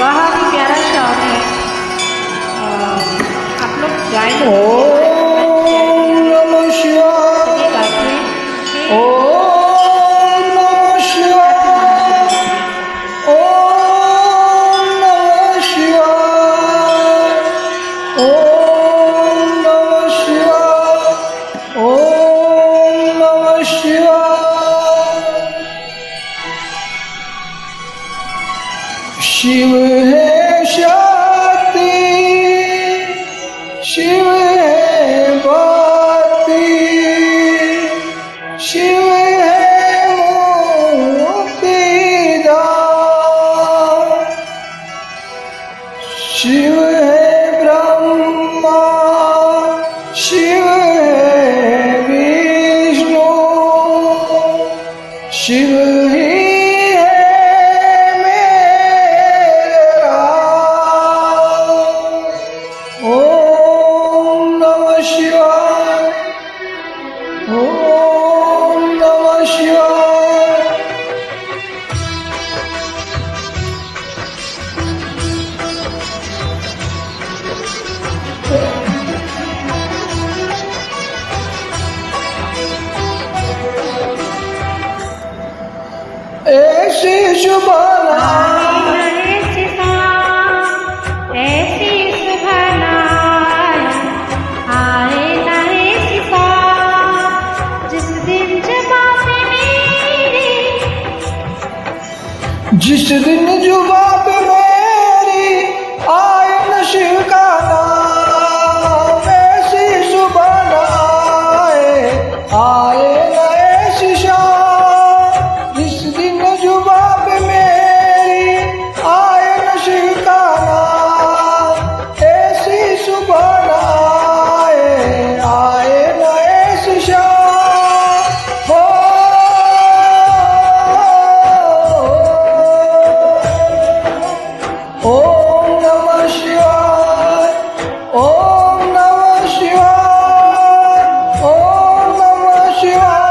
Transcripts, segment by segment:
बहुत ही प्यारा शॉट है। आप लोग गाएं। ओम नमः शिवाय। ओम नमः शिवाय। ओम नमः शिवाय। ओम नमः शिवाय। ओम नमः शिवाय। शिव है शक्ति, शिव है भक्ति, शिव है मुक्तिदाता, शिव है ब्रह्मा, शिव है विष्णु, शिव ही ऐसी शुभाना, ऐसी सुभाना आए नए सिफा, जिस दिन जुबां पे मेरी, जिस दिन जुबां पे मेरी आए न शिव का नाम, ऐसी शुभाना आए न ऐसी शाम, जिस दिन जुबां पे मेरी आए न शिव का नाम, ऐसी शुभाना आए न ऐसी शाम। हो ओम नमः शिवाय। ओम नमः शिवाय। ओम नमः शिवाय।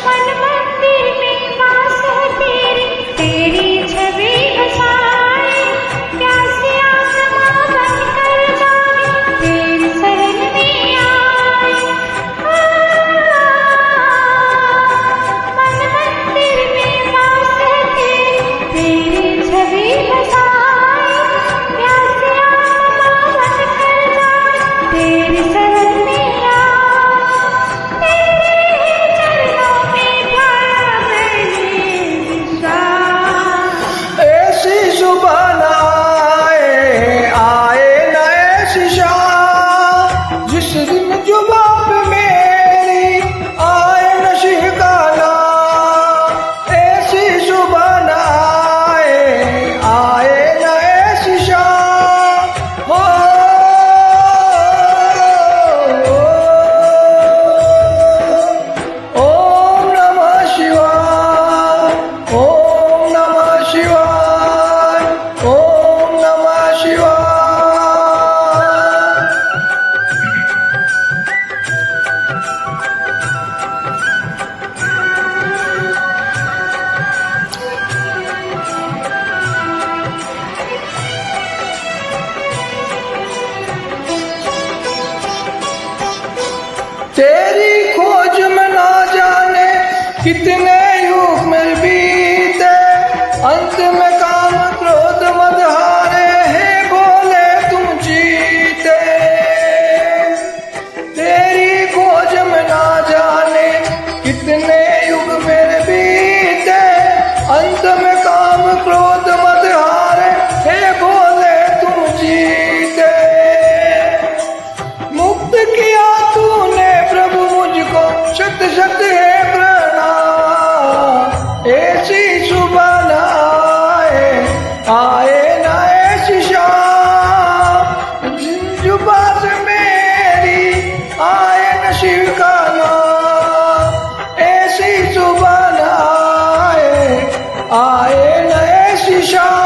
मन मंदिर में वास है तेरी, तेरी छवि बसाए, प्यासे आसमां बनकर जाए, तेरी शरण में आए। मन मंदिर में वास है तेरी, तेरी छवि बसाए, प्यासे आसमां बनकर जाए, तेरी शरण में आए। ऐसी शुभाना आए न ऐसी शाम, जिस दिन जुबां पे मेरी आए न शिव का नाम, ऐसी शुभाना आए न ऐसी शाम। हो ओम नमः शिवाय। ओम नमः शिवाय। ओम नमः शिवाय। तेरी खोज में ना जाने कितने युग में बीते, अंत में काम क्रोध मद हारे हैं, बोले तुम जीते। तेरी खोज में ना जाने कितने युग में बीते, अंत में काम क्रोध मद हारे हैं, बोले तुम जीते। मुक्त किया तूने प्रभु मुझको, शत शत है प्रणाम, ऐसी शुभाना आए न ऐसी शाम, जिन जुबां से मेरी आए न शिव का नाम, ऐसी शुभाना आए न ऐसी शाम।